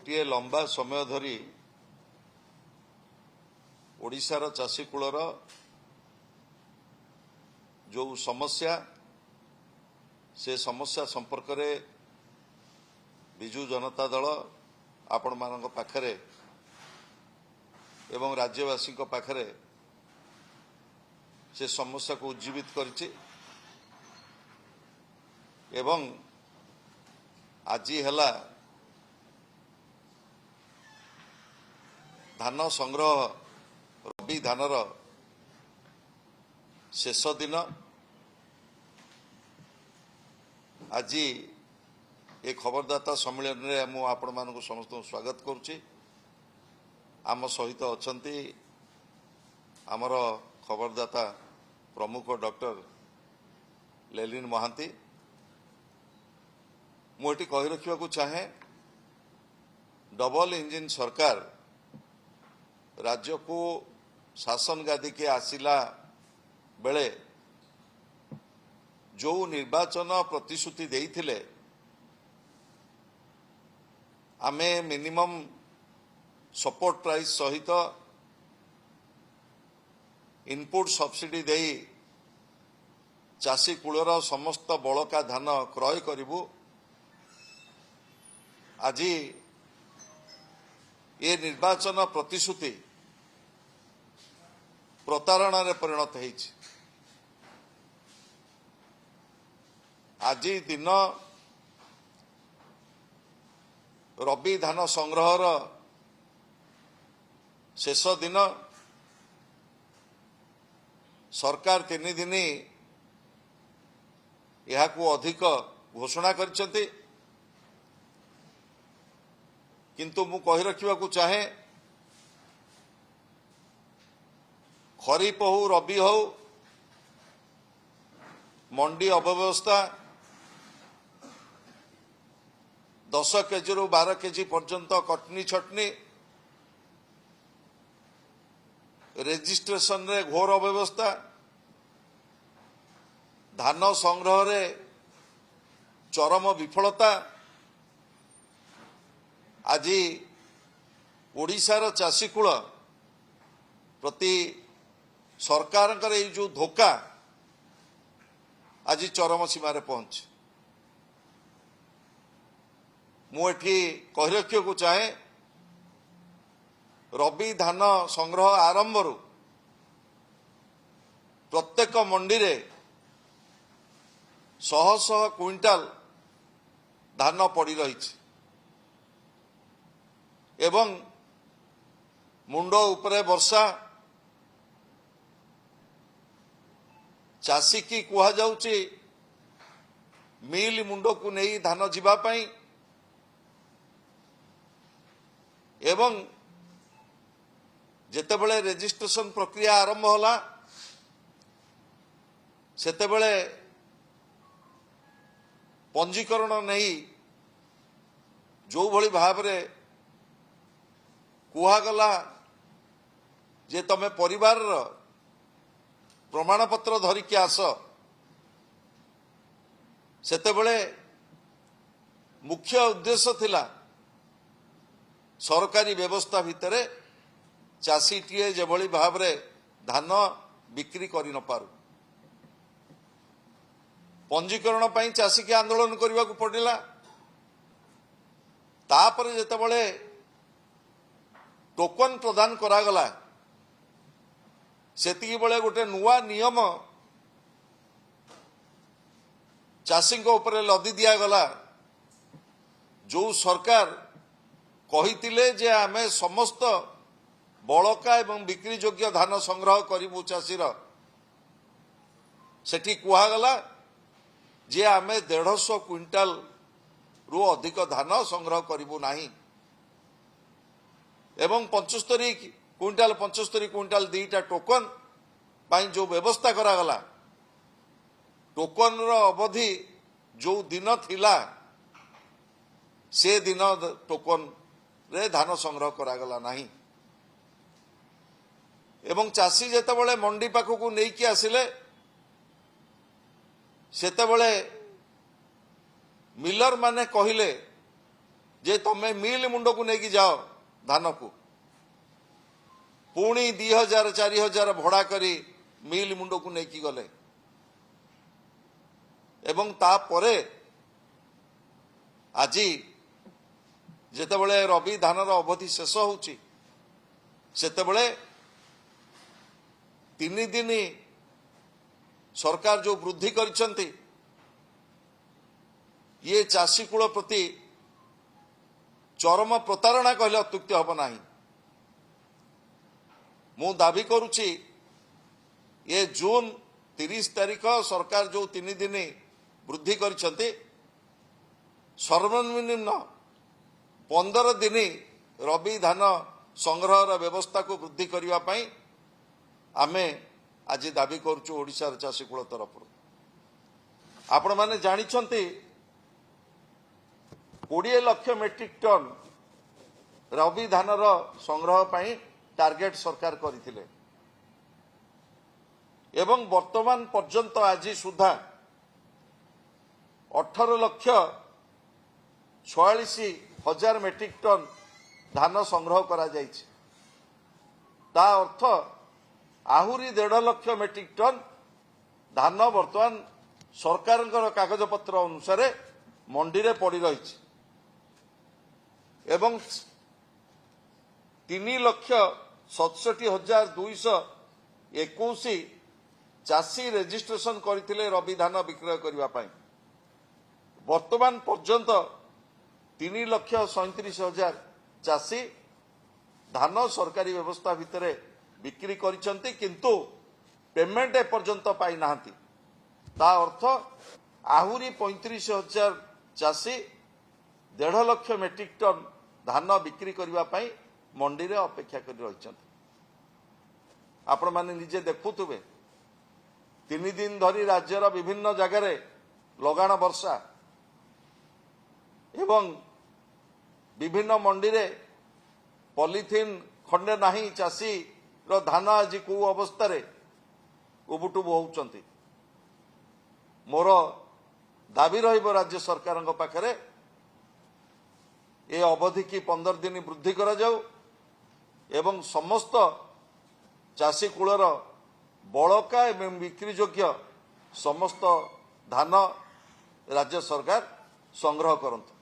गोटे लंबा समय धरी ओडिशार चाषी कूलर जो समस्या से समस्या संपर्क में विजु जनता दल आपण मान पाखरे एवं राज्यवासी पाखरे से समस्या को उज्जीवित करिछि एवं आज है धान संग्रह रबी धानर शेष दिन। आज ये खबरदाता सम्मेलन में मु आपण मानक समस्त स्वागत करुच्ची। आम सहित अछंती आमर खबरदाता प्रमुख डॉक्टर लेलिन महांती। मुझे कही रखा चाहे डबल इंजिन सरकार राज्य को शासन गादी के आसिला बेले जो निर्वाचन प्रतिश्रुति देइथिले आमे मिनिमम सपोर्ट प्राइस सहित इनपुट सब्सिडी देई चाषी कूलर समस्त बड़का धान क्रय करिबु। आज ये निर्वाचन प्रतिश्रुति प्रतारणा रे परिणत होइछि। आज दिन रबी धान संग्रहर शेष दिन सरकार 3 दिन यह अधिक घोषणा करछन्ति। किंतु मु कही रखा चाहे खरीफ हो रबी हो मंडी अव्यवस्था 10 केजी रु 12 केजी पर्यंत कटनी छटनी रेजिस्ट्रेशन रे घोर अव्यवस्था धान संग्रह रे चरम विफलता आज ओडिशार चाषी कूल प्रति सरकार जो धोखा आज चरम सीमार पहुंच। मुझे कही रखा चाहे रबी धान संग्रह आरंभ प्रत्येक मंडी रे 100 क्विंटाल धान पड़ी रही एवं मुंड उपरे वर्षा चाषी की कुहा जाउची मिल मुंड को नहीं धान जीवा पाई एवं जेतेबेले रेजिस्ट्रेशन प्रक्रिया आरंभ होला सेतेबेले पंजीकरण नहीं जो भली भाव रे कुहागला जे तमे परिवार प्रमाण पत्र धरिकी आस सेतेबेले मुख्य उद्देश्य थिला सरकारी व्यवस्था भितरे चाषी टीए जेभली भाव रे धान बिक्री करि न पारु पंजीकरण पाई चाषी के आंदोलन करने को पड़िला। तापर जेतेबेले टोकन प्रदान करागला सेतिकी बेले गोटे नुआ नियम चाषी उपरे लदी दिया गला। जो सरकार कहितिले जे आमे समस्त बड़का एवं बिक्री योग्य धान संग्रह करिबु चाषीर सेठी कुहागला जे आमे 150 क्विंटाल रु अधिक धान संग्रह करिबु नाही एवं 75 क्विंटाल 2टा टोकन पाई जो व्यवस्था करागला टोकन रो अवधि जो दिन थिला से दिन टोकन रे धान संग्रह करागला नाही एवं चाषी जेतेबेले मंडी पाखकू नेकी आसिले सेतेबेले मिलर माने कहिले जे तमे मिल मुंड को लेकिन जाओ धान को पुणी 2000-4000 भड़ा करी मिल मुंड को लेकिन गले एवं तापरे आज जेतेबेले रबी धानर अवधि शेष होउची सेतेबेले 3 दिन सरकार जो वृद्धि करिसंती ये चाषी कूल प्रति चरम प्रतारणा कहले अत्युक्ति हब नाही। मु दाबी करुछि ये जून 30 तारीख सरकार जो 3 दिन वृद्धि करिसंती सर्वनिम्न 15 दिन रबी धान संग्रहर व्यवस्था को वृद्धि करने पाई आमे आज दाबी करुचु ओडिशार चाषी कूल तरफ। आपण माने जानिछंती 20 लाख मेट्रिक टन रबी धानर संग्रह पाई टार्गेट सरकार करथिले एवं वर्तमान पर्यंत आज सुधा 18,46,000 मेट्रिक टन धान संग्रह करा जायछि। ता अर्थ आहुरी 1.5 लाख मेट्रिक टन धान वर्तमान सरकार कागज पत्र अनुसार मंडी रे पड़ी रही एवं 3,67,221 चाषी रेजिस्ट्रेशन करथिले रबी धान विक्रय करबा पाई। वर्तमान पर्यंत 3,37,000 चाषी धान सरकारी व्यवस्था भितर बिक्री करिसंती किंतु पेमेंट एपर्यंत पाई नाहंती। ता अर्थ आहुरी 35,000 चाषी 1.5 लाख मेट्रिक टन धान बिक्री करबा पाई मंडी रे अपेक्षा कर रहिसंती। आपण माने निजे देखुथुबे 3 दिन धरी राज्यर विभिन्न जगार लगाण वर्षा एवं विभिन्न मंडी रे पॉलिथिन खंडे नाही चाषी रो धान आज को अवस्था रे उबुटुबु होउचंती। मोर दाबी रहिबो राज्य सरकार पाखरे ए अवधि की 15 दिन वृद्धि करा जाऊ एवं समस्त चाषी कूलर बड़का एवं बिक्री योग्य समस्त धान राज्य सरकार संग्रह करंतु।